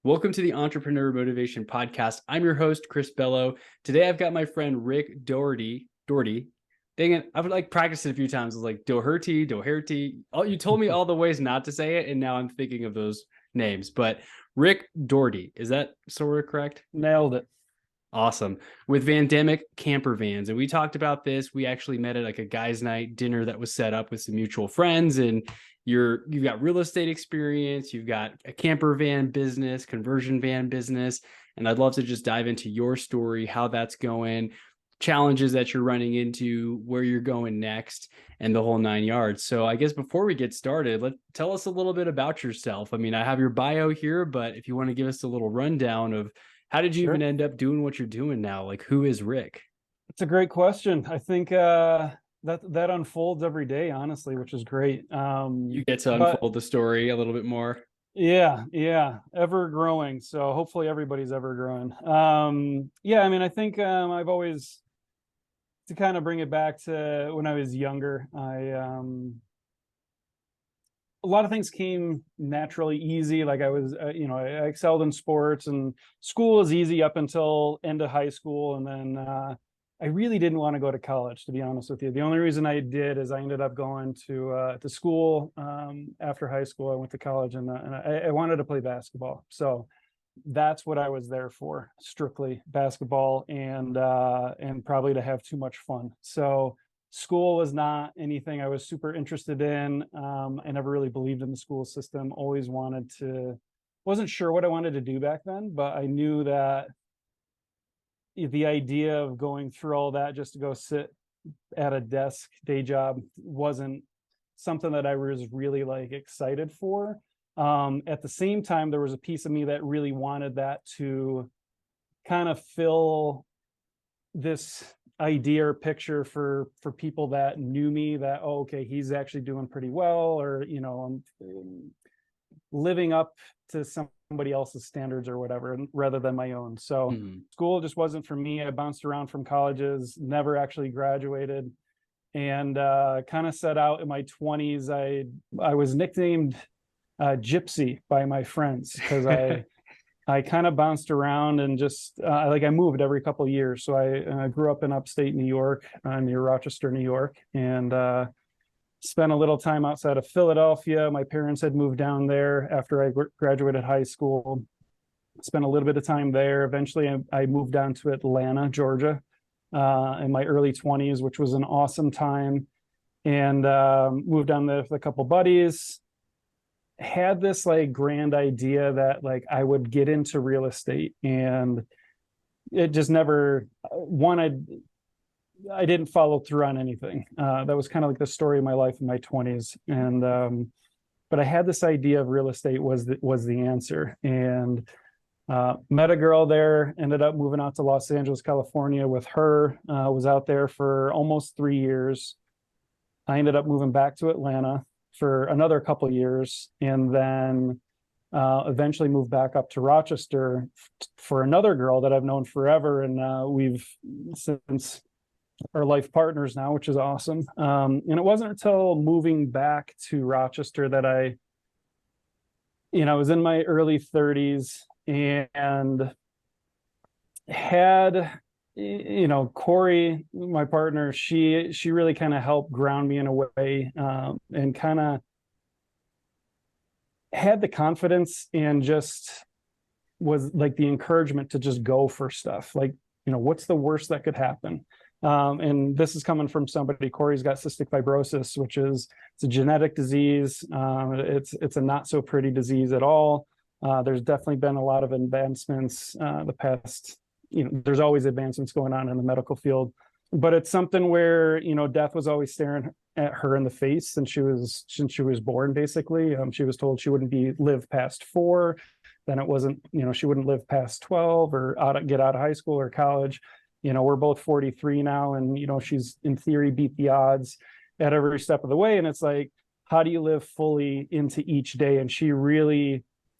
Welcome to the Entrepreneur Motivation Podcast. I'm your host, Chris Bello. Today I've got my friend Rick Doherty. Dang it, I've like practiced it a few times. I was like Doherty. Oh, you told me all the ways not to say it, and now I'm thinking of those names. But Rick Doherty, is that sort of correct? Nailed it. Awesome. With Vandemic Camper Vans. And we talked about this. We actually met at like a guys' night dinner that was set up with some mutual friends. And you've got real estate experience, you've got a camper van business, conversion van business. And I'd love to just dive into your story, how that's going, challenges that you're running into, where you're going next, and the whole nine yards. So I guess before we get started, tell us a little bit about yourself. I mean, I have your bio here, but if you want to give us a little rundown of how did you even end up doing what you're doing now? Like, who is Rick? It's a great question. I think that unfolds every day, honestly, which is great. You get to unfold the story a little bit more. Yeah, ever growing. So hopefully everybody's ever growing. I mean, I think I've always, to kind of bring it back to when I was younger, a lot of things came naturally easy. Like I was, I excelled in sports, and school was easy up until end of high school. And then I really didn't want to go to college, to be honest with you. The only reason I did is I ended up going to school after high school. I went to college, and I wanted to play basketball. So that's what I was there for, strictly basketball, and probably to have too much fun. So school was not anything I was super interested in. I never really believed in the school system. Always wasn't sure what I wanted to do back then, but I knew that the idea of going through all that just to go sit at a desk day job wasn't something that I was really like excited for. At the same time, there was a piece of me that really wanted that to kind of fill this idea or picture for people that knew me, that, oh, okay, he's actually doing pretty well, or I'm living up to somebody else's standards or whatever, rather than my own. So school just wasn't for me. I bounced around from colleges, never actually graduated, and kind of set out in my 20s. I was nicknamed Gypsy by my friends because I kind of bounced around and just I moved every couple of years. So I grew up in upstate New York, near Rochester, New York, and spent a little time outside of Philadelphia. My parents had moved down there after I graduated high school. Spent a little bit of time there. Eventually, I moved down to Atlanta, Georgia, in my early 20s, which was an awesome time, and moved down there with a couple buddies. Had this like grand idea that like I would get into real estate, and it just never I didn't follow through on anything. That was kind of like the story of my life in my 20s. And but I had this idea of real estate was the answer, and met a girl there, ended up moving out to Los Angeles, California with her. Was out there for almost 3 years. I ended up moving back to Atlanta for another couple of years, and then eventually moved back up to Rochester for another girl that I've known forever, and we've since are life partners now, which is awesome. And it wasn't until moving back to Rochester that I was in my early 30s and had Corey, my partner, she really kind of helped ground me in a way, and kind of had the confidence and just was like the encouragement to just go for stuff. Like, what's the worst that could happen? And this is coming from somebody. Corey's got cystic fibrosis, which it's a genetic disease. It's a not so pretty disease at all. There's definitely been a lot of advancements the past. There's always advancements going on in the medical field, but it's something where death was always staring at her in the face since she was born. Basically, she was told she wouldn't live past 4. Then it wasn't, she wouldn't live past 12 or get out of high school or college. We're both 43 now, and she's in theory beat the odds at every step of the way. And it's like, how do you live fully into each day? And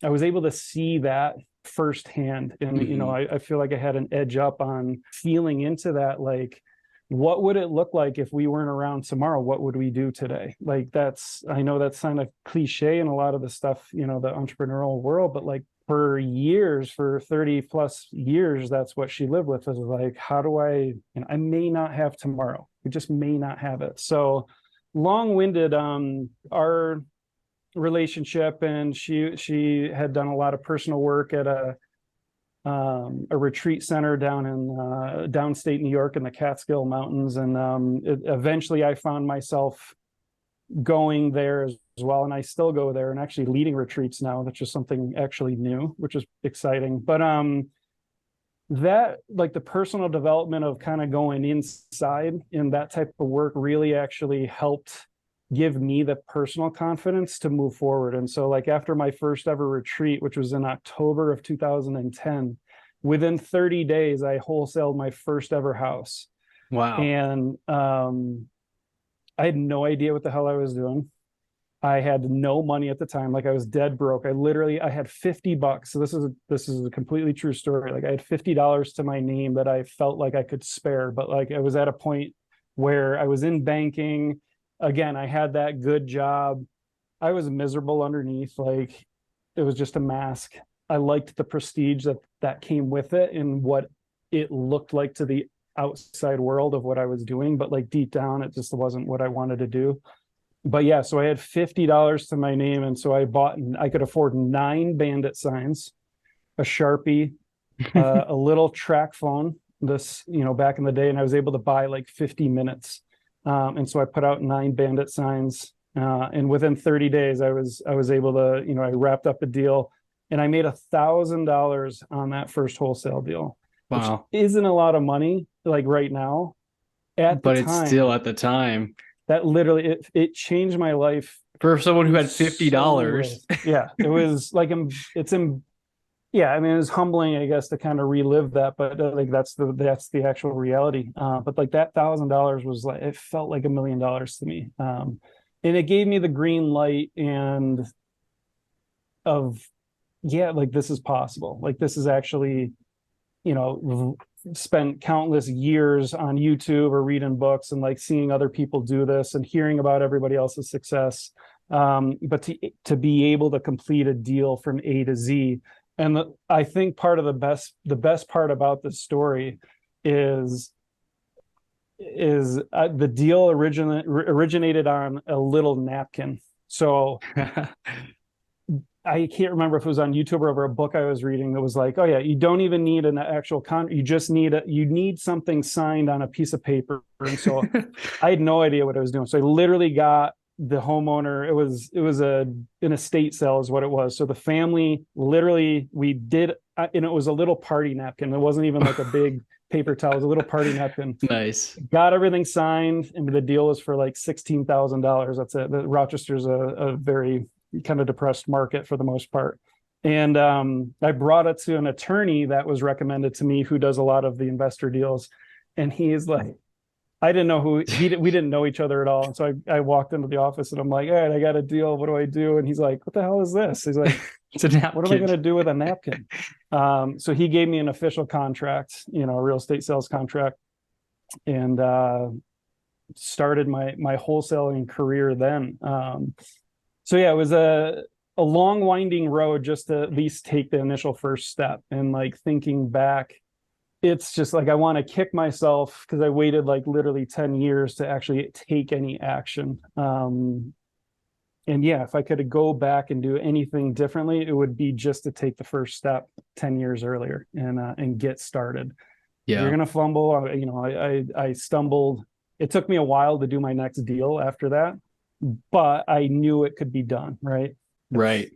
I was able to see that firsthand, and I feel like I had an edge up on feeling into that. Like, what would it look like if we weren't around tomorrow? What would we do today? Like, I know that's kind of cliche in a lot of the stuff, the entrepreneurial world, but like, for years, for 30 plus years, that's what she lived with, is like, how do I may not have tomorrow. We just may not have it. So long-winded, our relationship, and she had done a lot of personal work at a retreat center down in downstate New York in the Catskill Mountains. And eventually I found myself going there as well. And I still go there and actually leading retreats now. That's just something actually new, which is exciting. But that, like, the personal development of kind of going inside in that type of work really actually helped give me the personal confidence to move forward. And so, like, after my first ever retreat, which was in October of 2010, within 30 days, I wholesaled my first ever house. Wow. And I had no idea what the hell I was doing. I had no money at the time. Like, I was dead broke. I had $50. So this is a completely true story. Like, I had $50 to my name that I felt like I could spare, but like, I was at a point where I was in banking. Again, I had that good job. I was miserable underneath. Like, it was just a mask. I liked the prestige that came with it and what it looked like to the outside world of what I was doing. But like, deep down, it just wasn't what I wanted to do. But yeah, so I had $50 to my name. And so I could afford 9 Bandit signs, a Sharpie, a little track phone, back in the day. And I was able to buy like 50 minutes. And so I put out 9 Bandit signs, and within 30 days, I was able to, I wrapped up a deal, and I made $1,000 on that first wholesale deal. Wow. Which isn't a lot of money, like, right now. But it's still, at the time, that literally it changed my life for someone who had $50. Yeah, it was like, yeah, I mean, it was humbling, I guess, to kind of relive that, but like, that's the actual reality. But like, that $1,000 was like, it felt like $1 million to me. And it gave me the green light and like, this is possible. Like, this is actually, spent countless years on YouTube or reading books and like seeing other people do this and hearing about everybody else's success. But to be able to complete a deal from A to Z. And I think part of the best part about this story is the deal originated on a little napkin. So I can't remember if it was on YouTube or over a book I was reading that was like, oh yeah, you don't even need an actual you just need something signed on a piece of paper. And so I had no idea what I was doing. So I literally got the homeowner. It was an estate sale is what it was. So the family, literally, we did, and it was a little party napkin. It wasn't even like a big paper towel. It was a little party napkin. Nice. Got everything signed, and the deal was for like $16,000. That's it. Rochester's a very kind of depressed market for the most part. And I brought it to an attorney that was recommended to me, who does a lot of the investor deals. And he's like, I didn't know we didn't know each other at all. And so I walked into the office and I'm like, all right, I got a deal. What do I do? And he's like, what the hell is this? He's like, it's a napkin. What am I going to do with a napkin? So he gave me an official contract, a real estate sales contract, and started my wholesaling career then. So yeah, it was a long winding road just to at least take the initial first step. And like, thinking back, it's just like, I want to kick myself because I waited like literally 10 years to actually take any action. And yeah, if I could go back and do anything differently, it would be just to take the first step 10 years earlier and get started. Yeah. You're going to fumble. I stumbled. It took me a while to do my next deal after that, but I knew it could be done. Right. Right.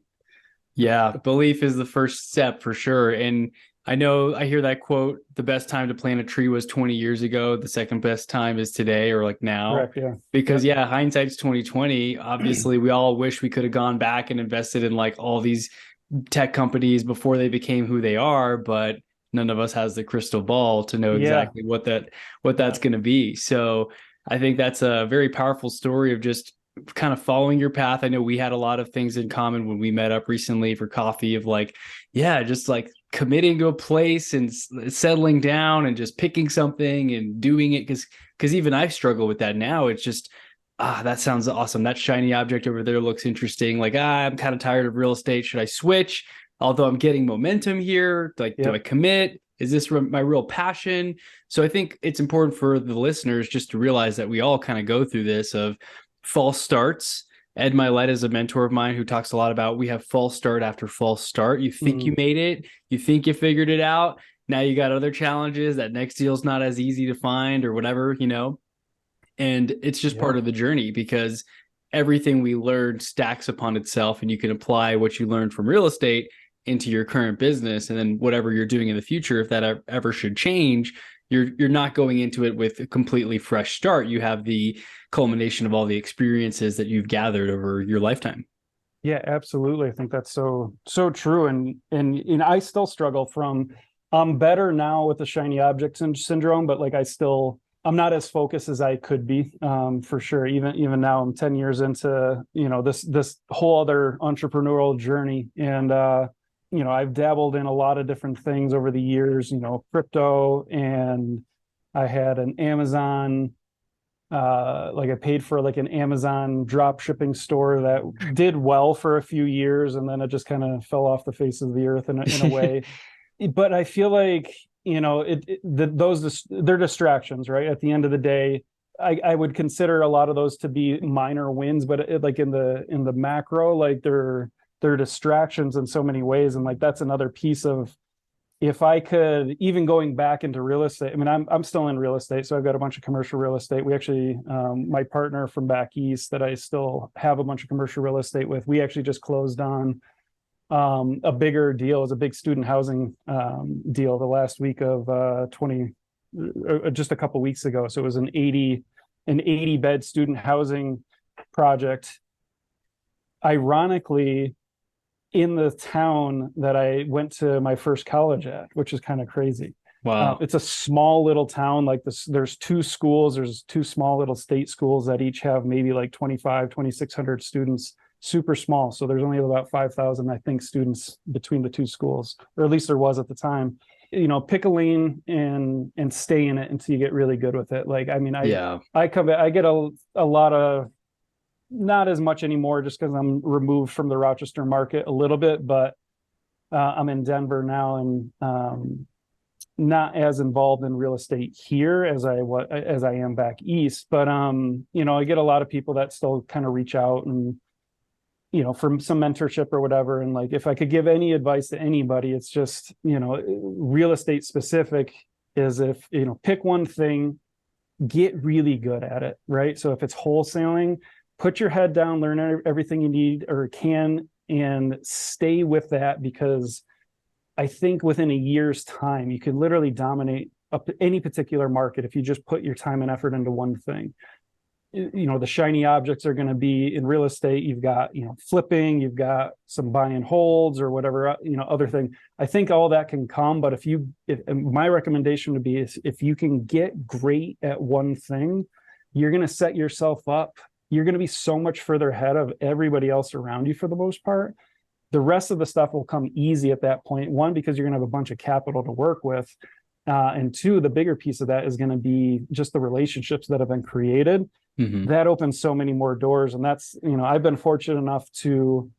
Yeah. Belief is the first step for sure. And I hear that quote, the best time to plant a tree was 20 years ago. The second best time is today, or like now. Correct, yeah. Because hindsight's 2020. Obviously, we all wish we could have gone back and invested in like all these tech companies before they became who they are, but none of us has the crystal ball to know exactly what that's going to be. So I think that's a very powerful story of just kind of following your path. I know we had a lot of things in common when we met up recently for coffee, of like, just like committing to a place and settling down and just picking something and doing it. Cause even I struggle with that now. It's just, that sounds awesome. That shiny object over there looks interesting. Like, I'm kind of tired of real estate. Should I switch? although I'm getting momentum here, like, do I Yep. commit? Is this my real passion? So I think it's important for the listeners just to realize that we all kind of go through this of false starts. Ed Milet is a mentor of mine who talks a lot about we have false start after false start. You think you Mm, made it, you think you figured it out. Now you got other challenges. That next deal's not as easy to find or whatever, and it's just part yep. of the journey because everything we learned stacks upon itself, and you can apply what you learned from real estate into your current business, and then whatever you're doing in the future, if that ever should change, you're not going into it with a completely fresh start. You have the culmination of all the experiences that you've gathered over your lifetime. Yeah, absolutely. I think that's so true. And I still struggle from I'm better now with the shiny object syndrome, but like I'm not as focused as I could be, for sure. Even now I'm 10 years into, this whole other entrepreneurial journey. And I've dabbled in a lot of different things over the years, crypto, and I had an Amazon, like I paid for like an Amazon drop shipping store that did well for a few years, and then it just kind of fell off the face of the earth in a way. But I feel like, they're distractions, right? At the end of the day, I would consider a lot of those to be minor wins, but like in the macro, like they're distractions in so many ways. And like that's another piece of, if I could, even going back into real estate, I mean, I'm still in real estate, so I've got a bunch of commercial real estate. We actually, my partner from back east that I still have a bunch of commercial real estate with, we actually just closed on a bigger deal. It was a big student housing deal the last week of 20, just a couple weeks ago. So it was an 80 bed student housing project. Ironically, in the town that I went to my first college at, which is kind of crazy. Wow. It's a small little town like this. There's two schools. There's two small little state schools that each have maybe like 2,600 students, super small. So there's only about 5,000, I think, students between the two schools, or at least there was at the time. Pick a lane and stay in it until you get really good with it. Like, I mean, Yeah. I get a lot of, not as much anymore just because I'm removed from the Rochester market a little bit, but I'm in Denver now, and not as involved in real estate here as I am back east. But I get a lot of people that still kind of reach out and for some mentorship or whatever. And like, if I could give any advice to anybody, it's just real estate specific, is if pick one thing, get really good at it, right? So if it's wholesaling, put your head down, learn everything you need or can, and stay with that, because I think within a year's time, you can literally dominate any particular market if you just put your time and effort into one thing. The shiny objects are going to be in real estate. You've got, flipping, you've got some buy and holds or whatever, other thing. I think all that can come, but if my recommendation would be is if you can get great at one thing, you're going to set yourself up. You're going to be so much further ahead of everybody else around you for the most part. The rest of the stuff will come easy at that point. One, because you're going to have a bunch of capital to work with. And two, the bigger piece of that is going to be just the relationships that have been created. Mm-hmm. That opens so many more doors. And that's, I've been fortunate enough to,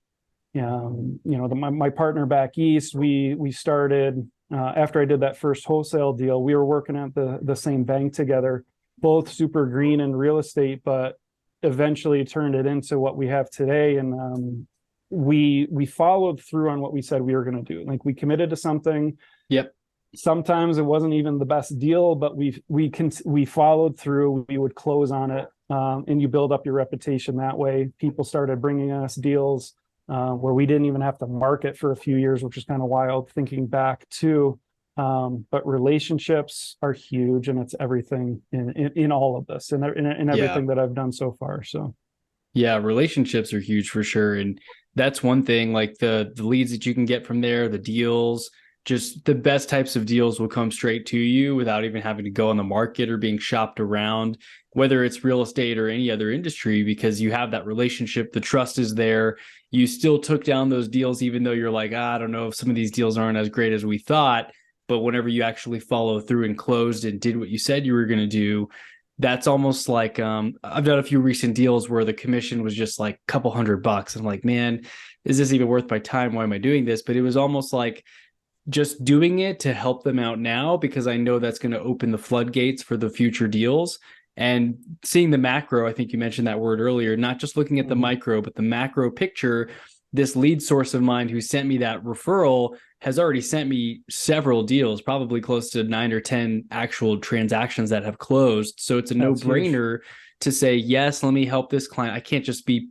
my partner back east, we started, after I did that first wholesale deal, we were working at the same bank together, both super green in real estate, but eventually turned it into what we have today. And we followed through on what we said we were going to do. Like, we committed to something. Yep. Sometimes it wasn't even the best deal, but we followed through. We would close on it, and you build up your reputation that way. People started bringing us deals where we didn't even have to market for a few years, which is kind of wild thinking back too. But relationships are huge, and it's everything in all of this, and in everything that I've done so far. So yeah, relationships are huge for sure. And that's one thing, like the leads that you can get from there, the deals, just the best types of deals will come straight to you without even having to go on the market or being shopped around, whether it's real estate or any other industry, because you have that relationship, the trust is there. You still took down those deals, even though you're like, I don't know if some of these deals aren't as great as we thought. But whenever you actually follow through and closed and did what you said you were going to do, that's almost like I've done a few recent deals where the commission was just like a couple $100. I'm like, man, is this even worth my time? Why am I doing this? But it was almost like just doing it to help them out now because I know that's going to open the floodgates for the future deals. And seeing the macro, I think you mentioned that word earlier, not just looking at the micro, but the macro picture. This lead source of mine who sent me that referral has already sent me several deals, probably close to 9 or 10 actual transactions that have closed. So it's a no-brainer to say, yes, let me help this client. I can't just be,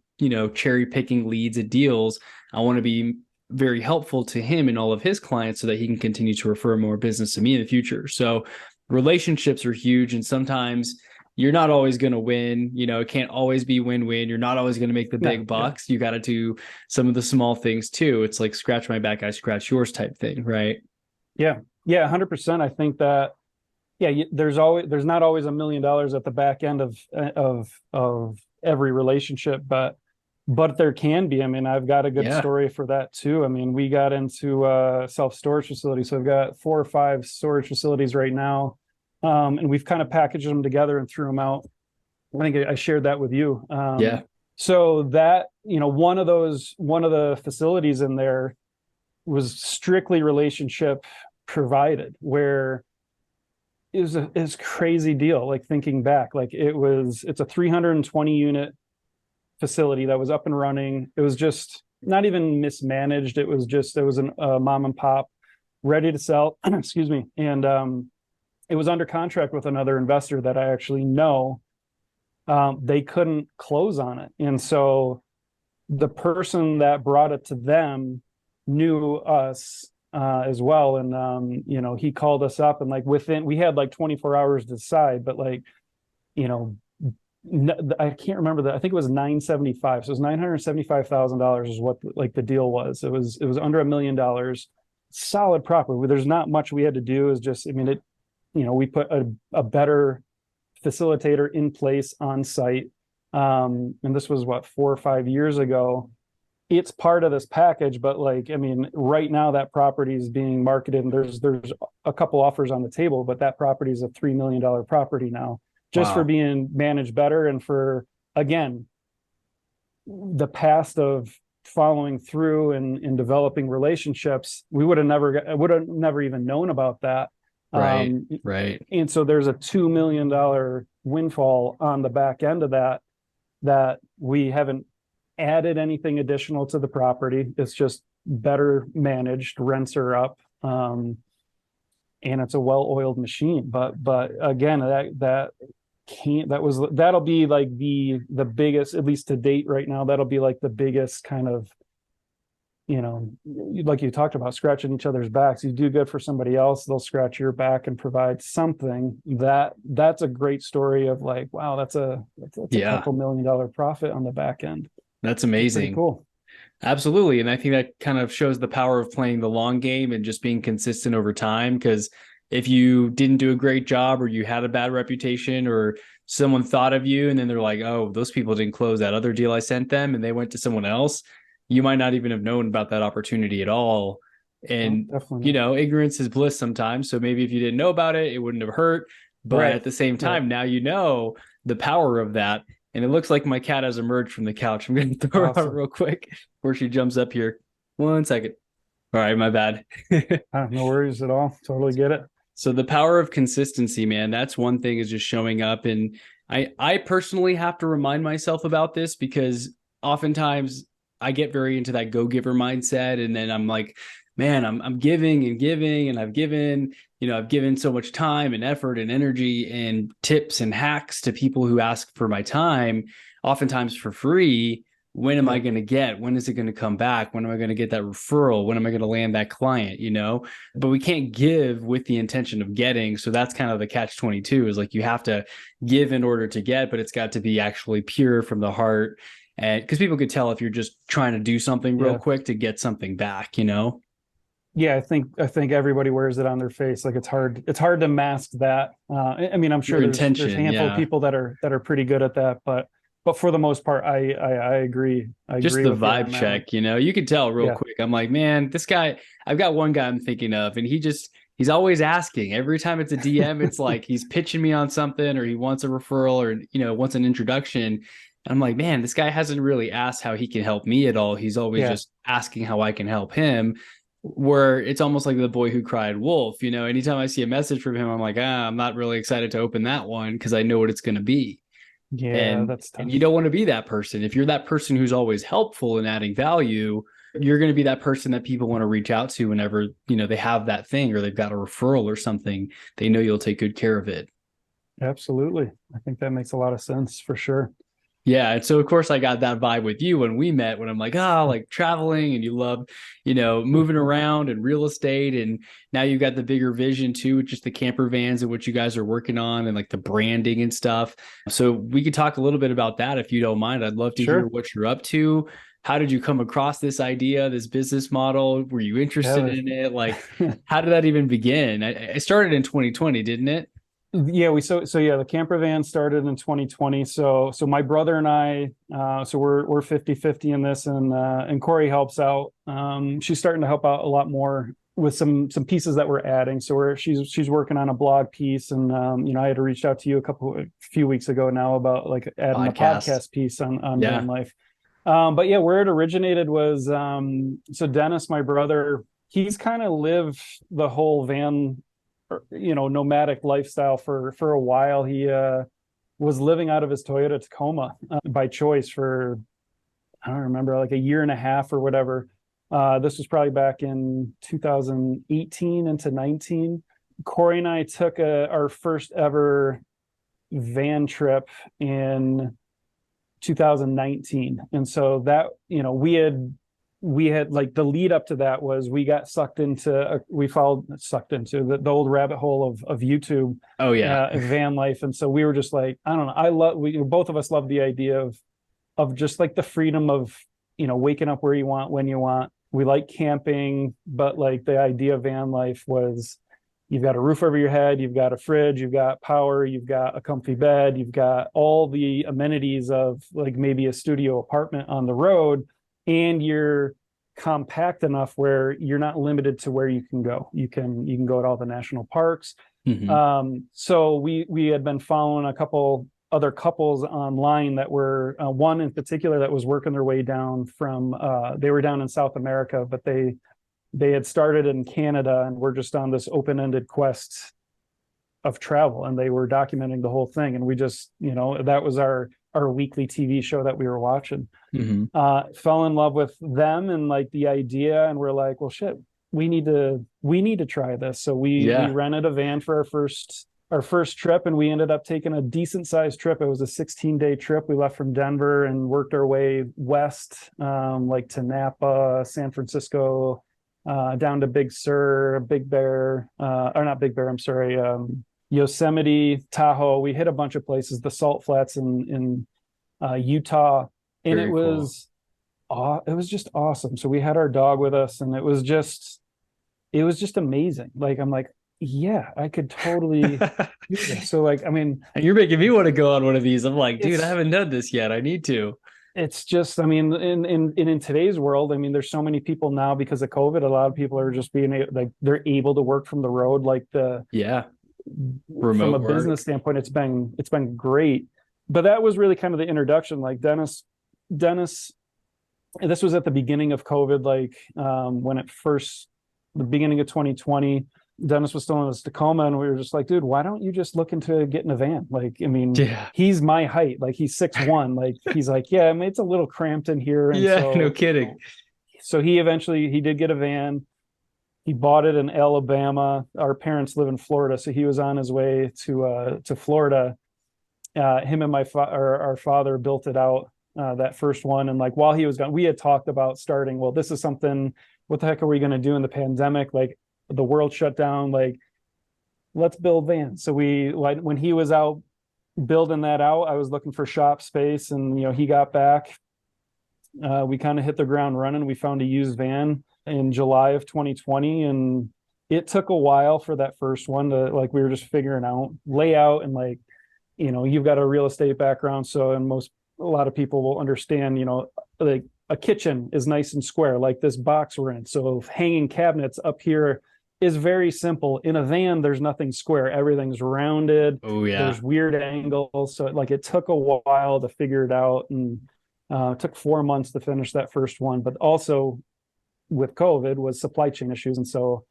cherry picking leads at deals. I want to be very helpful to him and all of his clients so that he can continue to refer more business to me in the future. So relationships are huge. And sometimes you're not always going to win. It can't always be win-win. You're not always going to make the big bucks. You got to do some of the small things too. It's like scratch my back, I scratch yours type thing. Right. Yeah. 100%. I think that, there's not always $1 million at the back end of every relationship, but there can be. I mean, I've got a good story for that too. I mean, we got into self-storage facilities. So we've got 4 or 5 storage facilities right now. And we've kind of packaged them together and threw them out. I think I shared that with you. So that, one of the facilities in there was strictly relationship provided, where it was a crazy deal. Like thinking back, like it's a 320 unit facility that was up and running. It was just not even mismanaged. It was a mom and pop ready to sell. Excuse me. And, it was under contract with another investor that I actually know. They couldn't close on it. And so the person that brought it to them knew us as well. And, he called us up and like we had like 24 hours to decide, but like, I can't remember that. I think it was 975. So it was $975,000 is what like the deal was. It was under $1 million, solid property. There's not much we had to do. Is just, we put a better facilitator in place on site. And this was 4 or 5 years ago. It's part of this package, but right now that property is being marketed and there's a couple offers on the table, but that property is a $3 million property now, just for being managed better. And for, again, the past of following through and developing relationships, we would have never even known about that. Right. And so there's a $2 million windfall on the back end of that we haven't added anything additional to the property. It's just better managed, rents are up, and it's a well-oiled machine. But again, that'll be like the biggest, at least to date right now, that'll be like the biggest kind of, like you talked about, scratching each other's backs. You do good for somebody else, they'll scratch your back and provide something. That's a great story of like, wow, that's a couple $1 million profit on the back end. That's amazing. Pretty cool. Absolutely. And I think that kind of shows the power of playing the long game and just being consistent over time. Because if you didn't do a great job, or you had a bad reputation, or someone thought of you and then they're like, oh, those people didn't close that other deal I sent them, and they went to someone else, you might not even have known about that opportunity at all. And, ignorance is bliss sometimes. So maybe if you didn't know about it, it wouldn't have hurt. But at the same time, now you know the power of that. And it looks like my cat has emerged from the couch. I'm going to throw her out real quick before she jumps up here. 1 second. All right, my bad. No worries at all. Totally get it. So the power of consistency, man, that's one thing, is just showing up. And I personally have to remind myself about this, because oftentimes I get very into that go-giver mindset. And then I'm like, man, I'm giving and giving, and I've given so much time and effort and energy and tips and hacks to people who ask for my time, oftentimes for free. When am I going to get? When is it going to come back? When am I going to get that referral? When am I going to land that client? But we can't give with the intention of getting. So that's kind of the catch-22, is like, you have to give in order to get, but it's got to be actually pure from the heart. And because people could tell if you're just trying to do something real quick to get something back, Yeah, I think everybody wears it on their face. Like it's hard to mask that. I'm sure there's a handful of people that are pretty good at that, but but for the most part, I agree. I Just agree the with you on vibe that one. check, you could tell real Yeah. quick. I'm like, man, this guy, I've got one guy I'm thinking of, and he's always asking. Every time it's a DM, it's like he's pitching me on something, or he wants a referral, or wants an introduction. And I'm like, man, this guy hasn't really asked how he can help me at all. He's always Yeah. just asking how I can help him. Where it's almost like the boy who cried wolf. Anytime I see a message from him, I'm like, I'm not really excited to open that one because I know what it's going to be. Yeah, and that's and tough. you don't want to be that person. If you're that person who's always helpful and adding value, you're going to be that person that people want to reach out to whenever they have that thing, or they've got a referral or something. They know you'll take good care of it. Absolutely. I think that makes a lot of sense for sure. Yeah. And so of course I got that vibe with you when we met, when I'm like, like traveling, and you love, moving around and real estate. And now you've got the bigger vision too, with just the camper vans and what you guys are working on, and like the branding and stuff. So we could talk a little bit about that if you don't mind. I'd love to hear Sure. what you're up to. How did you come across this idea, this business model? Were you interested Yeah. in it? Like, how did that even begin? I started in 2020, didn't it? Yeah, so the camper van started in 2020. So my brother and I, so we're 50/50 in this, and Corey helps out. She's starting to help out a lot more with some pieces that we're adding. So she's working on a blog piece, and I had reached out to you a few weeks ago now about like adding a Podcast. podcast piece on Yeah. van life. But yeah, where it originated was so Dennis, my brother, he's kind of lived the whole van, nomadic lifestyle for a while. He was living out of his Toyota Tacoma by choice for, I don't remember, like a year and a half or whatever. This was probably back in 2018 into 19. Corey and I took our first ever van trip in 2019. And so that, we had like the lead up to that was we got we followed sucked into the old rabbit hole of YouTube, Oh yeah. van life. And so we were just like, I don't know, we both of us love the idea of just like the freedom of, waking up where you want, when you want. We like camping, but like the idea of van life was, you've got a roof over your head, you've got a fridge, you've got power, you've got a comfy bed, you've got all the amenities of like maybe a studio apartment on the road, and you're compact enough where you're not limited to where you can go. You can go to all the national parks. Mm-hmm. So we had been following a couple other couples online that were one in particular that was working their way down from they were down in South America, but they had started in Canada and were just on this open-ended quest of travel, and they were documenting the whole thing. And we just, that was our weekly TV show that we were watching. Mm-hmm. Fell in love with them and like the idea, and we're like, well, shit, we need to try this. So we Yeah. rented a van for our first trip, and we ended up taking a decent sized trip. It was a 16-day trip. We left from Denver and worked our way west, like to Napa, San Francisco, down to Big Sur, Big Bear, or not Big Bear, I'm sorry, Yosemite, Tahoe. We hit a bunch of places, the Salt Flats in Utah, and Very cool. it was just awesome. So we had our dog with us, and it was just amazing. Like I'm like, yeah, I could totally do this. So like, I mean, You're making me want to go on one of these. I'm like, dude, I it's haven't done this yet. I need to. it's just, I mean, in today's world, I mean, there's so many people now because of COVID. A lot of people are just being like they're able to work from the road. Like Yeah. from a Remote business work. standpoint, it's been great. But that was really kind of the introduction. Like Dennis, and this was at the beginning of COVID, like when it first, the beginning of 2020. Dennis was still in his Tacoma, and we were just like, dude, why don't you just look into getting a van? Like, I mean, Yeah. he's my height, like he's 6'1". Like he's like, yeah, I mean, it's a little cramped in here. And Yeah. No so, kidding. so he did get a van. He bought it in Alabama. Our parents live in Florida, so he was on his way to Florida. Him and our father built it out, that first one. And like while he was gone, we had talked about starting. Well, this is something. What the heck are we going to do in the pandemic? Like the world shut down. Like let's build vans. So when he was out building that out, I was looking for shop space, and he got back. We kind of hit the ground running. We found a used van in July of 2020, and it took a while for that first one to, like, we were just figuring out layout, and like, you've got a real estate background, so in most a lot of people will understand, like a kitchen is nice and square, like this box we're in. So hanging cabinets up here is very simple. In a van, there's nothing square. Everything's rounded. Oh yeah. There's weird angles. So like it took a while to figure it out, and it took 4 months to finish that first one. But also with COVID was supply chain issues, and so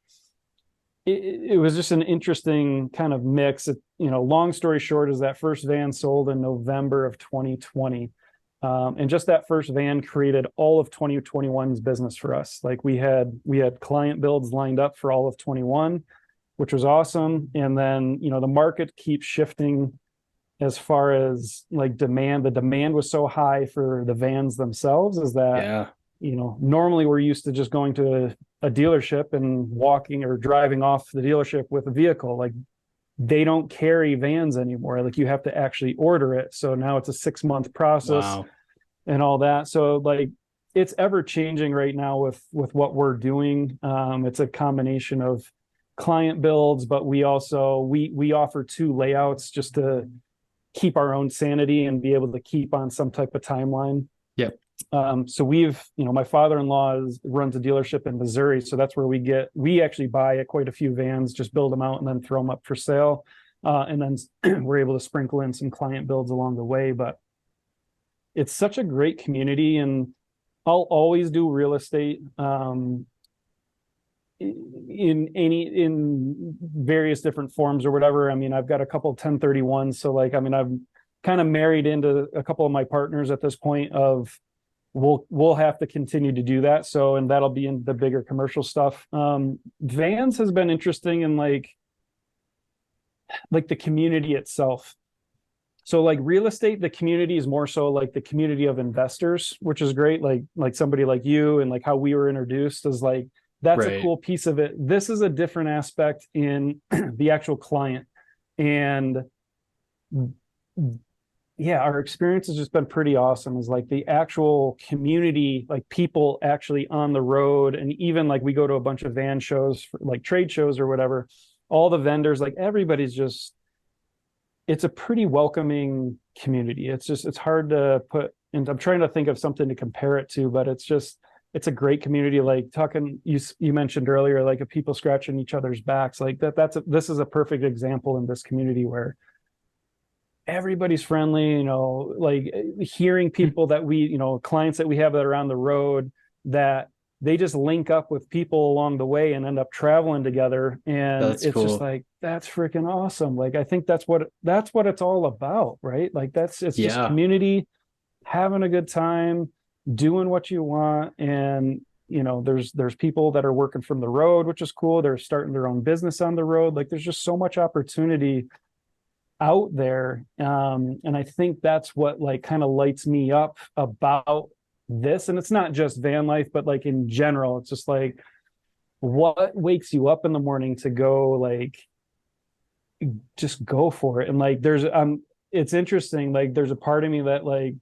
it was just an interesting kind of mix. Long story short is that first van sold in November of 2020. And just that first van created all of 2021's business for us. Like we had client builds lined up for all of 21, which was awesome. And then, the market keeps shifting as far as like demand. The demand was so high for the vans themselves is that, normally we're used to just going to a dealership and walking or driving off the dealership with a vehicle. Like they don't carry vans anymore. Like you have to actually order it. So now it's a 6-month process. Wow. And all that. So like it's ever changing right now with what we're doing. It's a combination of client builds, but we also, we offer 2 layouts just to keep our own sanity and be able to keep on some type of timeline. Yep. So my father-in-law runs a dealership in Missouri. So that's where we actually buy quite a few vans, just build them out and then throw them up for sale. And then we're able to sprinkle in some client builds along the way. But it's such a great community, and I'll always do real estate in various different forms or whatever. I mean, I've got a couple of 1031s. So like, I mean, I'm kind of married into a couple of my partners at this point of we'll have to continue to do that. So, and that'll be in the bigger commercial stuff. Vans has been interesting in like the community itself. So like real estate, the community is more so like the community of investors, which is great. Like somebody like you and like how we were introduced is like, that's a cool piece of it. This is a different aspect in the actual client. And yeah, our experience has just been pretty awesome. Is like the actual community, like people actually on the road. And even like we go to a bunch of van shows, like trade shows or whatever, all the vendors, like everybody's just, it's a pretty welcoming community. It's hard to put, and I'm trying to think of something to compare it to, but it's a great community. Like you mentioned earlier, like people scratching each other's backs, like this is a perfect example in this community where everybody's friendly, like hearing people that clients that we have that are on the road, that they just link up with people along the way and end up traveling together. And it's cool. Just like, that's freaking awesome. Like, I think that's what it's all about, right? Like it's just community, having a good time, doing what you want. And, there's people that are working from the road, which is cool. They're starting their own business on the road. Like there's just so much opportunity out there. And I think that's what like kind of lights me up about this. And it's not just van life, but like in general, it's just like, what wakes you up in the morning to go, like, just go for it. And like, it's interesting. Like there's a part of me that like,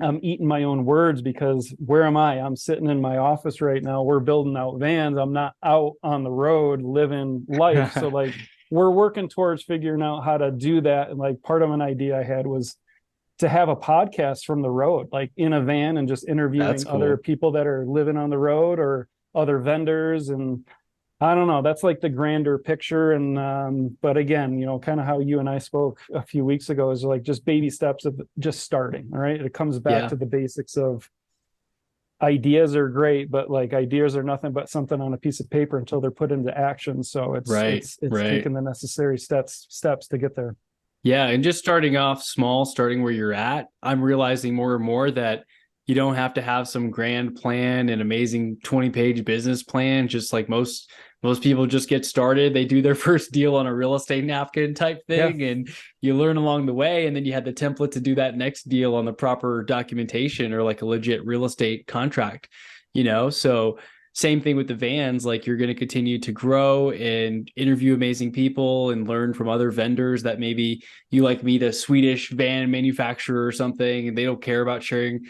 I'm eating my own words, because where am I? I'm sitting in my office right now. We're building out vans. I'm not out on the road living life. So like, we're working towards figuring out how to do that. And like, part of an idea I had was to have a podcast from the road, like in a van, and just interviewing other people that are living on the road or other vendors. And I don't know, that's like the grander picture. And but again, kind of how you and I spoke a few weeks ago is like just baby steps of just starting. All right, it comes back to the basics of ideas are great, but like ideas are nothing but something on a piece of paper until they're put into action. So it's taking the necessary steps to get there. Yeah. And just starting off small, starting where you're at, I'm realizing more and more that you don't have to have some grand plan and amazing 20-page business plan. Just like most people just get started. They do their first deal on a real estate napkin type thing, and you learn along the way. And then you had the template to do that next deal on the proper documentation or like a legit real estate contract, So same thing with the vans. Like you're going to continue to grow and interview amazing people and learn from other vendors that maybe you like meet a Swedish van manufacturer or something, and they don't care about sharing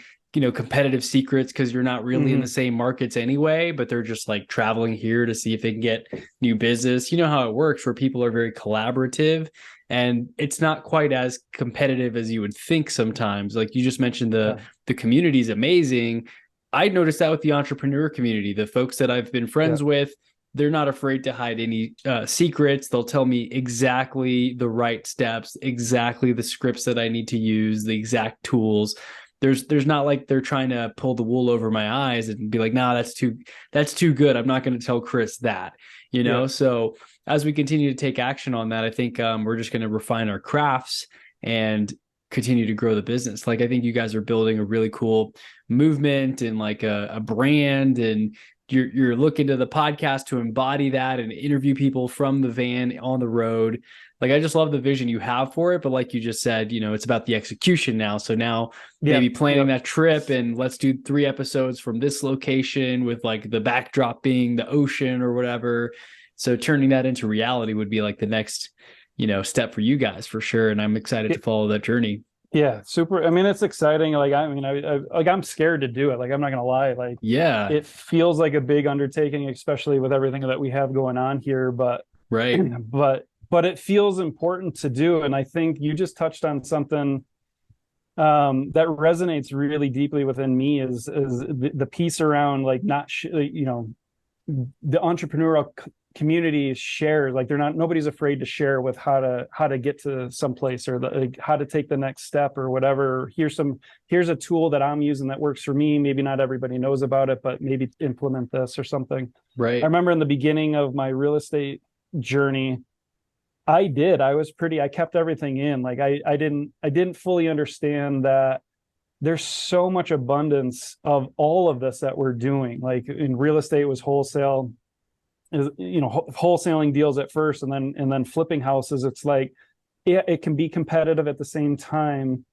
competitive secrets because you're not really in the same markets anyway, but they're just like traveling here to see if they can get new business. You know how it works, where people are very collaborative and it's not quite as competitive as you would think sometimes. Like you just mentioned, the community is amazing. I noticed that with the entrepreneur community, the folks that I've been friends with, they're not afraid to hide any secrets. They'll tell me exactly the right steps, exactly the scripts that I need to use, the exact tools. There's not like they're trying to pull the wool over my eyes and be like, nah, that's too good. I'm not going to tell Chris that, you know? Yeah. So as we continue to take action on that, I think we're just going to refine our crafts and continue to grow the business. Like, I think you guys are building a really cool movement and like a brand, and you're looking to the podcast to embody that and interview people from the van on the road. Like, I just love the vision you have for it. But like you just said, you know, it's about the execution now. So now maybe planning that trip, and let's do 3 episodes from this location with like the backdrop being the ocean or whatever. So turning that into reality would be like the next, you know, step for you guys for sure. And I'm excited to follow that journey. Yeah, super. I mean, it's exciting. Like, I mean, I'm scared to do it. Like, I'm not gonna lie. Like, yeah, it feels like a big undertaking, especially with everything that we have going on here. But but it feels important to do. And I think you just touched on something that resonates really deeply within me is the piece around like you know, the entrepreneurial community shares, like nobody's afraid to share with how to get to someplace, or like how to take the next step or whatever. Here's a tool that I'm using that works for me. Maybe not everybody knows about it, but maybe implement this or something. Right. I remember in the beginning of my real estate journey, I kept everything in. Like I didn't fully understand that there's so much abundance of all of this that we're doing. Like in real estate, it was wholesale, you know, wholesaling deals at first, and then flipping houses. It's like, yeah, it can be competitive at the same time,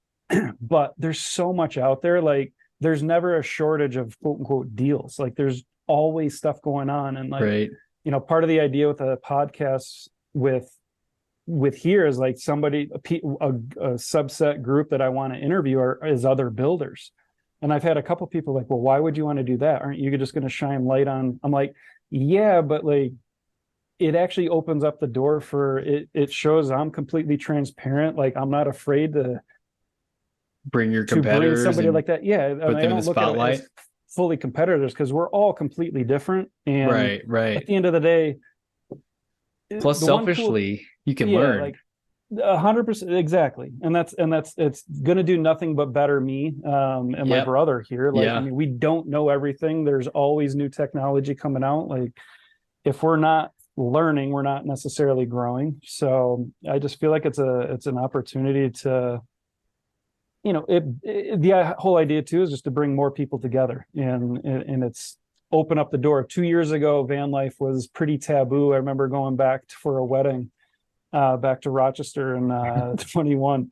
but there's so much out there. Like, there's never a shortage of quote unquote deals. Like, there's always stuff going on. And like, you know, part of the idea with a podcast with here is like a subset group that I want to interview is other builders. And I've had a couple people like, well, why would you want to do that? Aren't you just going to shine light on? I'm like, yeah, but like, it actually opens up the door for it. It shows I'm completely transparent. Like, I'm not afraid to bring your competitors, somebody like that. Yeah, put them in the spotlight. At it as fully competitors, because we're all completely different. And right. At the end of the day, plus selfishly, you can learn. Like 100%, exactly. And that's it's gonna do nothing but better me and my brother here. Like, I mean, we don't know everything. There's always new technology coming out. Like, if we're not learning, we're not necessarily growing. So I just feel like it's an opportunity to, you know, the whole idea too is just to bring more people together, and it's open up the door. 2 years ago, van life was pretty taboo. I remember going back for a wedding back to Rochester in 21,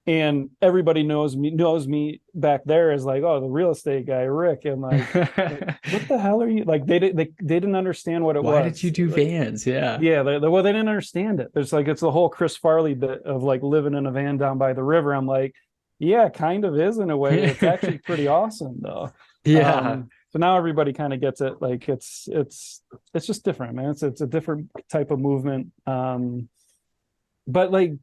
and everybody knows me back there as like, oh, the real estate guy, Rick. And like, what the hell are you? Like, they didn't understand what it was. Why did you do vans? Yeah. Well, they didn't understand it. There's like, it's the whole Chris Farley bit of like living in a van down by the river. I'm like, yeah, kind of is in a way. It's actually pretty awesome though. Yeah. So now everybody kind of gets it. Like, it's just different, man. It's a different type of movement. But like,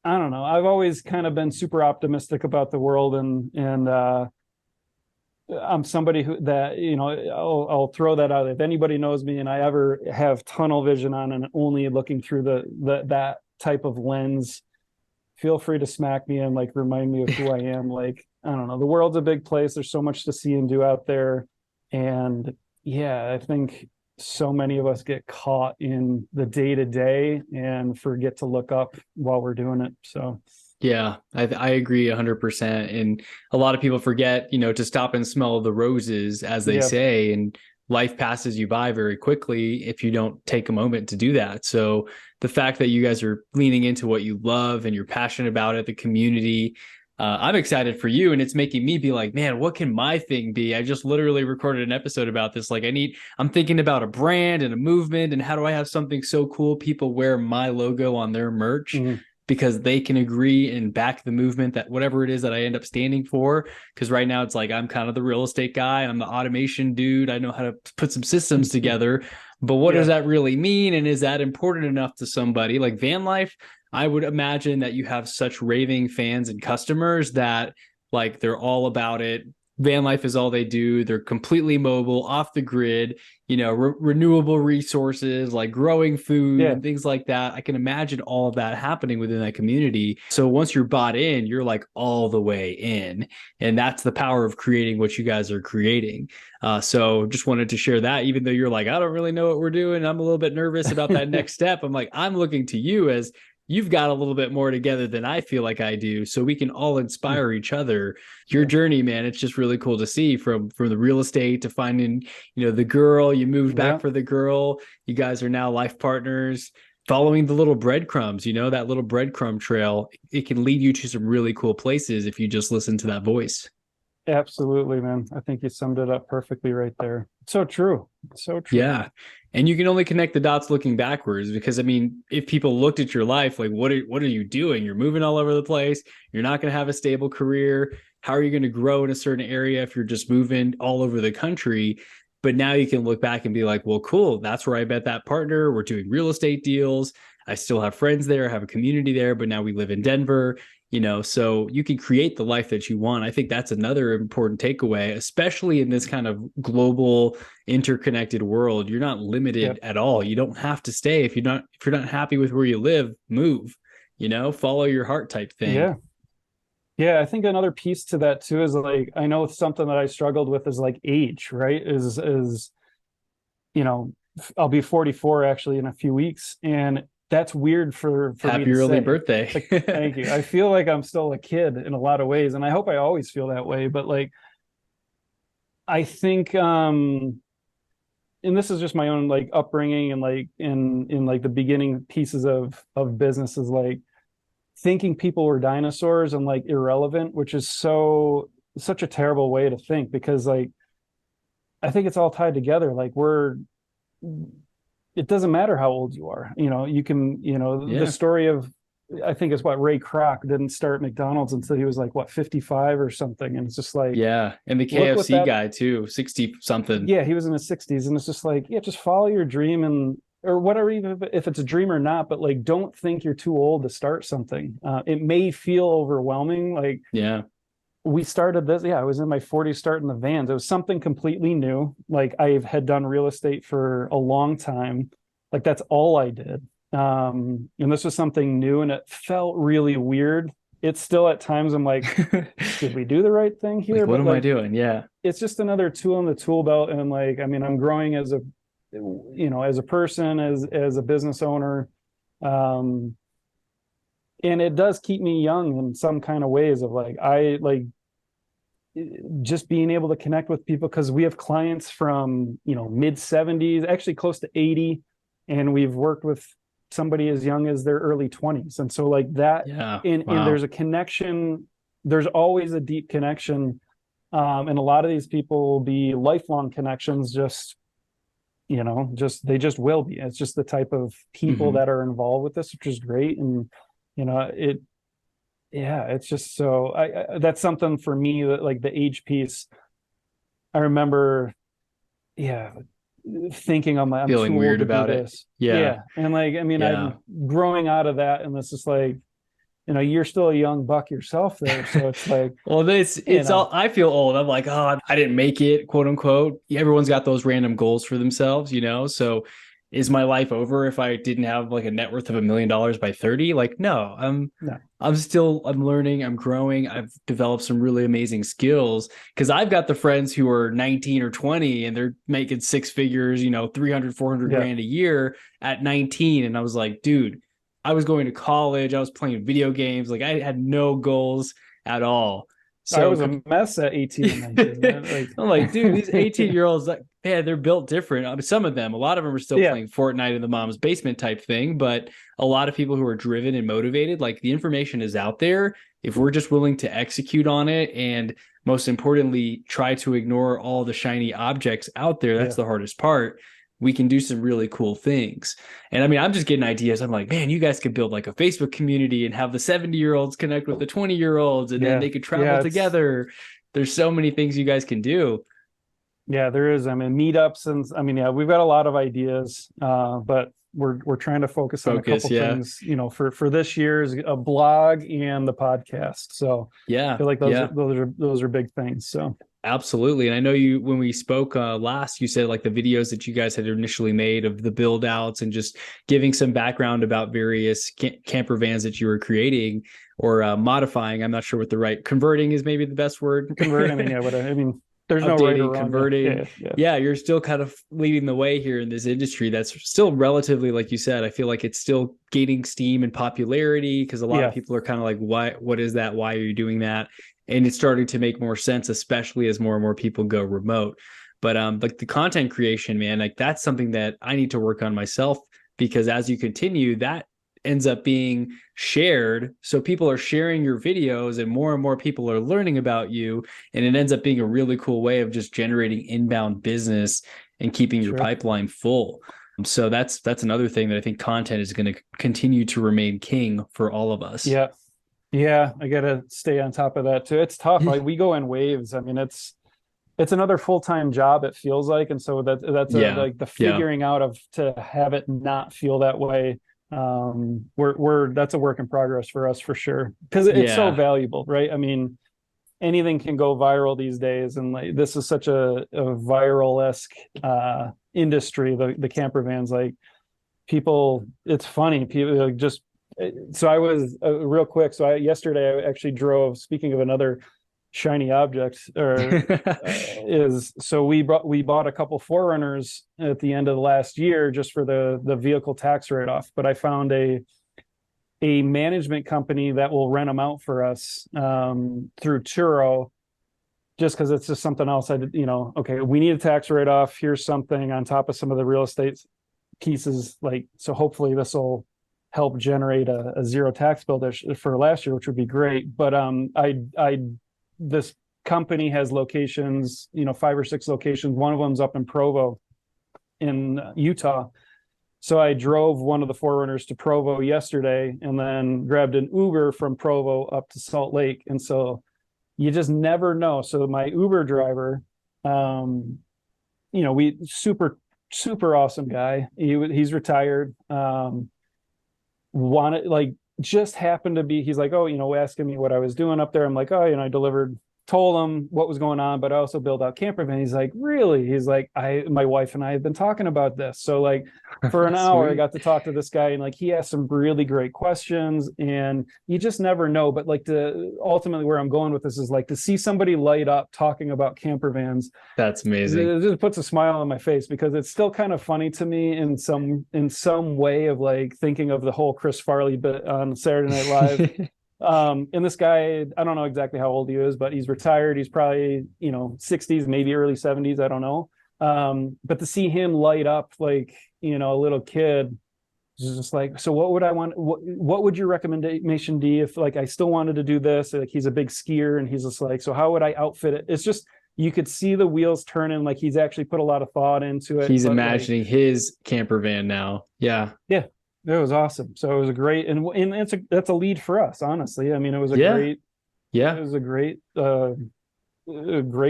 I don't know. I've always kind of been super optimistic about the world, and I'm somebody that, you know, I'll throw that out. If anybody knows me and I ever have tunnel vision on and only looking through that type of lens, feel free to smack me and like remind me of who I am. Like, I don't know. The world's a big place. There's so much to see and do out there. And yeah, I think so many of us get caught in the day-to-day and forget to look up while we're doing it. So yeah, I agree 100%. And a lot of people forget, you know, to stop and smell the roses, as they say, and life passes you by very quickly if you don't take a moment to do that. So the fact that you guys are leaning into what you love and you're passionate about it, the community, I'm excited for you, and it's making me be like, man, what can my thing be? I just literally recorded an episode about this. Like, I'm thinking about a brand and a movement, and how do I have something so cool people wear my logo on their merch because they can agree and back the movement, that whatever it is that I end up standing for. Because right now it's like, I'm kind of the real estate guy, I'm the automation dude, I know how to put some systems together. But what does that really mean? And is that important enough to somebody? Like, van life, I would imagine that you have such raving fans and customers that like they're all about it. Van life is all they do. They're completely mobile, off the grid, renewable resources like growing food Yeah. and things like that. I can imagine all of that happening within that community. So once you're bought in, you're like all the way in. And that's the power of creating what you guys are creating. So just wanted to share that, even though you're like, I don't really know what we're doing. I'm a little bit nervous about that next step. I'm like, I'm looking to you as you've got a little bit more together than I feel like I do. So we can all inspire each other. Your journey, man, it's just really cool to see from the real estate to finding, the girl. You moved back for the girl. You guys are now life partners. Following the little breadcrumbs, that little breadcrumb trail, it can lead you to some really cool places if you just listen to that voice. Absolutely, man. I think you summed it up perfectly right there. So true. So true. Yeah. And you can only connect the dots looking backwards because, I mean, if people looked at your life, like, what are you doing? You're moving all over the place. You're not going to have a stable career. How are you going to grow in a certain area if you're just moving all over the country? But now you can look back and be like, well, cool. That's where I met that partner. We're doing real estate deals. I still have friends there, have a community there, but now we live in Denver. So you can create the life that you want. I think that's another important takeaway, especially in this kind of global interconnected world. You're not limited at all. You don't have to stay. If you're not happy with where you live, move, follow your heart type thing. Yeah. Yeah. I think another piece to that too is like, I know something that I struggled with is like age, right? I'll be 44 actually in a few weeks. And that's weird for Happy me to early say. birthday. Thank you. I feel like I'm still a kid in a lot of ways, and I hope I always feel that way. But like, I think, and this is just my own like upbringing and like in like the beginning pieces of businesses, like thinking people were dinosaurs and like irrelevant, which is such a terrible way to think because like I think it's all tied together. Like it doesn't matter how old you are. You can, the story of, I think it's what Ray Kroc didn't start McDonald's until he was like, 55 or something. And it's just like, yeah. And the KFC guy too, 60 something. Yeah. He was in his 60s. And it's just like, yeah, just follow your dream or whatever, even if it's a dream or not, but like, don't think you're too old to start something. It may feel overwhelming. Like, yeah. We started this. Yeah, I was in my 40s starting the vans. It was something completely new. Like I had done real estate for a long time. Like that's all I did. And this was something new and it felt really weird. It's still at times I'm like, did we do the right thing here? Like, what am I doing? Yeah. It's just another tool in the tool belt. And like, I mean, I'm growing as a person, as a business owner. And it does keep me young in some kind of ways of like, I like just being able to connect with people because we have clients from, mid 70s, actually close to 80. And we've worked with somebody as young as their early 20s. And so like that, and there's a connection, there's always a deep connection. And a lot of these people will be lifelong connections, they just will be. It's just the type of people that are involved with this, which is great. And, it's just so that's something for me that like the age piece. I remember, thinking I'm feeling too weird old to about do it. this. Yeah. And like, I mean, I'm growing out of that, and it's just like, you're still a young buck yourself there. So it's like, well, it's all, I feel old. I'm like, oh, I didn't make it, quote unquote. Everyone's got those random goals for themselves, So is my life over if I didn't have like a net worth of $1 million by 30? Like, no, I'm learning, I'm growing. I've developed some really amazing skills because I've got the friends who are 19 or 20 and they're making six figures, 300, 400 grand a year at 19. And I was like, dude, I was going to college. I was playing video games. Like I had no goals at all. So I was a mess at 18 and 19. I'm like, dude, these 18-year-olds, like, man, they're built different. I mean, some of them, a lot of them are still playing Fortnite in the mom's basement type thing, but a lot of people who are driven and motivated, like the information is out there. If we're just willing to execute on it and most importantly, try to ignore all the shiny objects out there, that's the hardest part. We can do some really cool things. And I mean, I'm just getting ideas. I'm like, man, you guys could build like a Facebook community and have the 70-year-olds connect with the 20-year-olds and then they could travel together. There's so many things you guys can do. Yeah, there is. I mean, meetups and we've got a lot of ideas, but we're trying to focus on a Focus. couple Yeah. things, for this year's a blog and the podcast. So I Yeah. feel like Yeah. those are big things. So Absolutely. And I know you, when we spoke last, you said like the videos that you guys had initially made of the build outs and just giving some background about various camper vans that you were creating or modifying. I'm not sure what the right converting is, maybe the best word. convert. I mean, yeah, but I mean, there's no right or Updating, wrong. converting. Yeah, you're still kind of leading the way here in this industry that's still relatively, like you said, I feel like it's still gaining steam and popularity because a lot of people are kind of like, what is that? Why are you doing that? And it's starting to make more sense, especially as more and more people go remote. But like the content creation, man, like that's something that I need to work on myself, because as you continue, that ends up being shared. So people are sharing your videos and more people are learning about you. And it ends up being a really cool way of just generating inbound business and keeping your pipeline full. So that's another thing that I think content is going to continue to remain king for all of us. Yeah. Yeah, I gotta stay on top of that too. It's tough. Like we go in waves. I mean, it's another full-time job, it feels like. And so that's like the figuring out of to have it not feel that way. We're that's a work in progress for us for sure. Because it's so valuable, right? I mean, anything can go viral these days, and like this is such a viral-esque industry, the camper vans. Like people, it's funny, people like just so I was real quick. So yesterday I actually drove, speaking of another shiny object, we bought a couple Forerunners at the end of the last year just for the vehicle tax write-off. But I found a management company that will rent them out for us through Turo, just because it's just something else. Okay, we need a tax write-off. Here's something on top of some of the real estate pieces. Like, so hopefully this will help generate a zero tax bill for last year, which would be great. But this company has locations, 5 or 6 locations. One of them's up in Provo in Utah. So I drove one of the Forerunners to Provo yesterday and then grabbed an Uber from Provo up to Salt Lake. And so you just never know. So my Uber driver, we super awesome guy. He's retired. Just happened to be, he's like, asking me what I was doing up there. I'm like, I told him what was going on, but I also build out camper van. He's like, really? He's like, my wife and I have been talking about this. So like for an hour, I got to talk to this guy, and like he asked some really great questions, and you just never know. But like ultimately where I'm going with this is like to see somebody light up talking about camper vans. That's amazing. It just puts a smile on my face, because it's still kind of funny to me in some way of like thinking of the whole Chris Farley bit on Saturday Night Live. And this guy, I don't know exactly how old he is, but he's retired. He's probably, 60s, maybe early 70s. I don't know. But to see him light up like, a little kid, is just like, so what would I want? What would your recommendation be if like I still wanted to do this? Like he's a big skier, and he's just like, so how would I outfit it? It's just, you could see the wheels turning, like he's actually put a lot of thought into it. He's imagining his camper van now. Yeah. Yeah. It was awesome. So it was a great, and that's a lead for us, honestly. I mean, it was a great, it was a great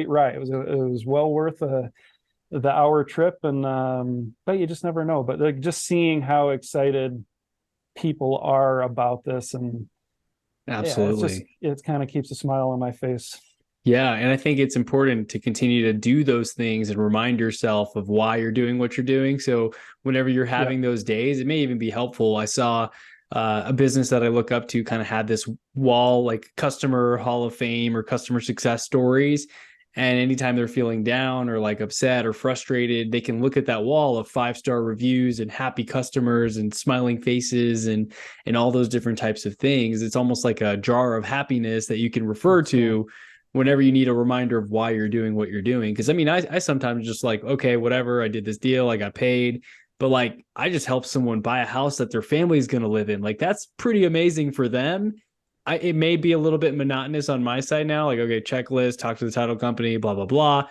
ride. It was well worth the hour trip, and but you just never know. But like just seeing how excited people are about this, and absolutely, it kind of keeps a smile on my face. Yeah. And I think it's important to continue to do those things and remind yourself of why you're doing what you're doing. So whenever you're having those days, it may even be helpful. I saw a business that I look up to kind of had this wall, like customer hall of fame or customer success stories. And anytime they're feeling down or like upset or frustrated, they can look at that wall of 5-star reviews and happy customers and smiling faces and all those different types of things. It's almost like a jar of happiness that you can refer to whenever you need a reminder of why you're doing what you're doing. Because I mean, I sometimes just like, okay, whatever, I did this deal, I got paid, but like I just helped someone buy a house that their family is going to live in. Like that's pretty amazing for them. It may be a little bit monotonous on my side now, like, okay, checklist, talk to the title company, blah, blah, blah.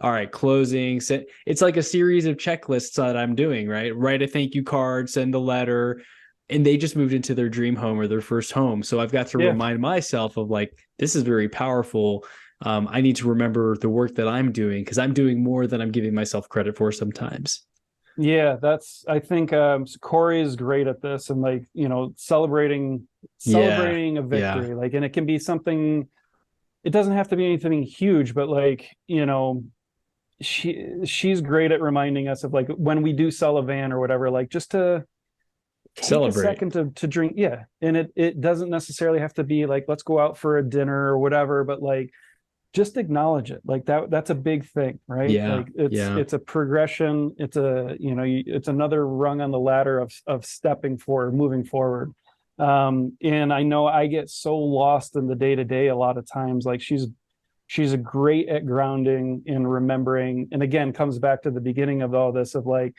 All right, closing. It's like a series of checklists that I'm doing, right? Write a thank you card, send a letter, and they just moved into their dream home or their first home. So I've got to remind myself of like, this is very powerful. I need to remember the work that I'm doing, because I'm doing more than I'm giving myself credit for sometimes. Yeah, I think Corey is great at this, and like, Yeah. celebrating a Yeah. victory. Like, and it can be something, it doesn't have to be anything huge, but like, she's great at reminding us of like when we do sell a van or whatever, like just to take a Celebrate. second to drink. Yeah. And it doesn't necessarily have to be like, let's go out for a dinner or whatever, but like just acknowledge it. Like that's a big thing, right? Yeah. Like it's Yeah. it's a progression. It's it's another rung on the ladder of stepping forward, moving forward. And I know I get so lost in the day to day a lot of times. Like she's great at grounding and remembering. And again, comes back to the beginning of all this of like,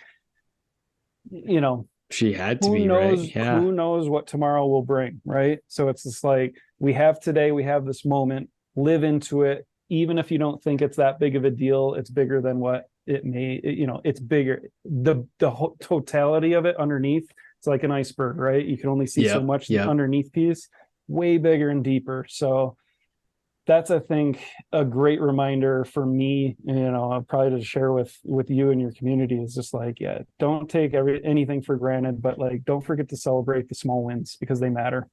you know, She had to be, right? Yeah. who knows what tomorrow will bring, right? So it's just like we have today, we have this moment, live into it. Even if you don't think it's that big of a deal, it's bigger than what it may, it's bigger. The whole totality of it underneath, it's like an iceberg, right? You can only see so Yep. much Yep. underneath piece, way bigger and deeper. So that's, I think, a great reminder for me, probably to share with you and your community, is just like, yeah, don't take anything for granted, but like don't forget to celebrate the small wins because they matter.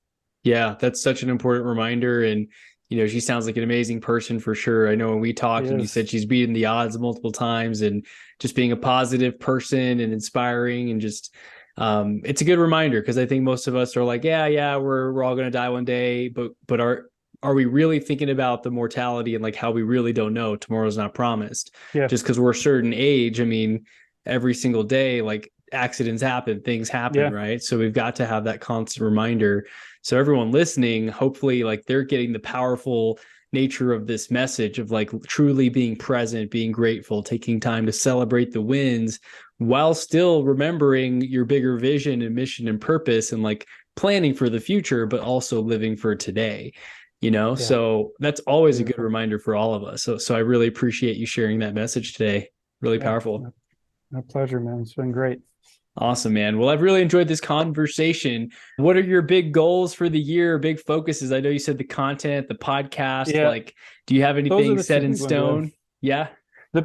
Yeah, that's such an important reminder. And, she sounds like an amazing person for sure. I know when we She talked and you said is. she's beaten the odds multiple times and just being a positive person and inspiring and just, it's a good reminder because I think most of us are like, yeah, we're all going to die one day. But are we really thinking about the mortality and like how we really don't know tomorrow's not promised Yeah. just because we're a certain age? I mean, every single day, like accidents happen, things happen, Yeah. right? So we've got to have that constant reminder. So everyone listening, hopefully like they're getting the powerful nature of this message of like truly being present, being grateful, taking time to celebrate the wins while still remembering your bigger vision and mission and purpose and like planning for the future, but also living for today. Yeah. So that's always a good Beautiful. reminder for all of us. So I really appreciate you sharing that message today. Really Yeah. powerful. My pleasure, man. It's been great. Awesome, man. Well, I've really enjoyed this conversation. What are your big goals for the year, big focuses? I know you said the content, the podcast. Yeah. Like, do you have Those are anything the two set in big ones. Yeah. stone? Yeah.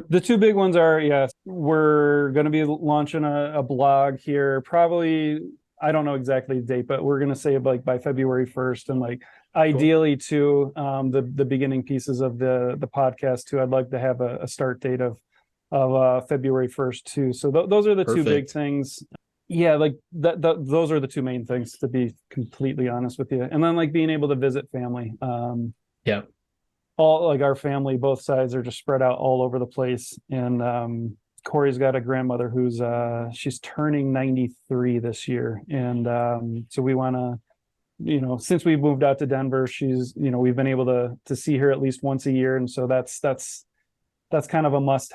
The two big ones are, yes, we're going to be launching a blog here, probably, I don't know exactly the date, but we're going to say like by February 1st. And like Cool. ideally too, the beginning pieces of the podcast too, I'd like to have a start date of February 1st too. So those are the two big Perfect. things. Yeah, like those are the two main things, to be completely honest with you. And then like being able to visit family. Yeah. All like our family, both sides are just spread out all over the place. And Corey's got a grandmother who's she's turning 93 this year. And so we want to, since we moved out to Denver, she's, we've been able to see her at least once a year. And so that's kind of a must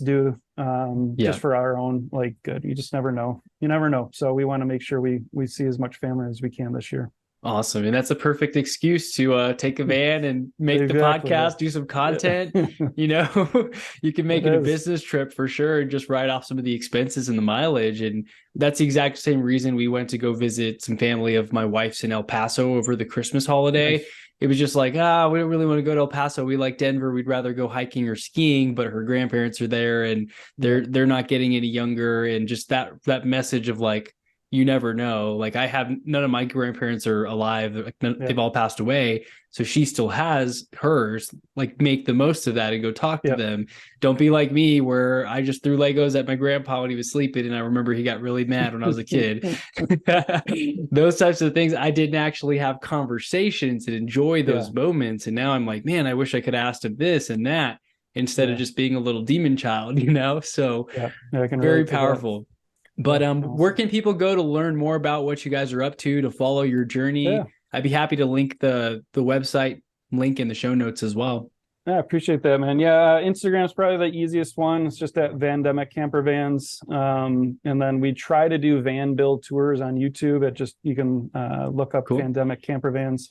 do, Yeah. just for our own like good. You just never know. You never know. So we want to make sure we see as much family as we can this year. Awesome. And that's a perfect excuse to take a van and make the Exactly. podcast, do some content. Yeah. You know, you can make It it a is. business trip for sure and just write off some of the expenses and the mileage. And that's the exact same reason we went to go visit some family of my wife's in El Paso over the Christmas holiday. Nice. It was just like, we don't really want to go to El Paso. We like Denver. We'd rather go hiking or skiing, but her grandparents are there and Yeah. they're not getting any younger. And just that message of like, you never know. Like I have none of my grandparents are alive. Like Yeah. they've all passed away. So she still has hers. Like make the most of that and go talk to Yeah. them. Don't be like me where I just threw Legos at my grandpa when he was sleeping. And I remember he got really mad when I was a kid. Those types of things. I didn't actually have conversations and enjoy Yeah. those moments. And now I'm like, man, I wish I could have asked him this and that instead of Yeah. just being a little demon child, So Yeah. Yeah. I can very relate to that. powerful. But Yeah. where Awesome. can people go to learn more about what you guys are up to follow your journey? Yeah. I'd be happy to link the website link in the show notes as well. I appreciate that, man. Yeah, Instagram's probably the easiest one. It's just at Vandemic Camper Vans. And then we try to do van build tours on YouTube. You can look up Cool. Vandemic Camper Vans.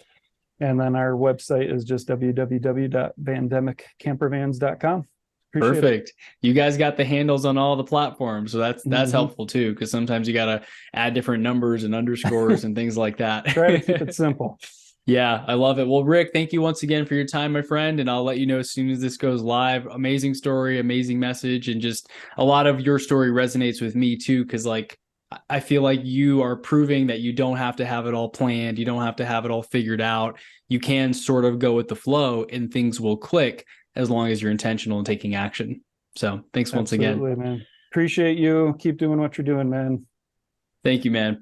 And then our website is just www.vandemiccampervans.com. Appreciate it. Perfect. You guys got the handles on all the platforms, so that's Mm-hmm. helpful too, because sometimes you got to add different numbers and underscores and things like that. Try to keep it simple. Yeah, I love it. Well, Rick, thank you once again for your time, my friend. And I'll let you know as soon as this goes live. Amazing story, amazing message. And just a lot of your story resonates with me too. Cause like, I feel like you are proving that you don't have to have it all planned. You don't have to have it all figured out. You can sort of go with the flow and things will click as long as you're intentional and taking action. So thanks once again. Absolutely, man. Appreciate you. Keep doing what you're doing, man. Thank you, man.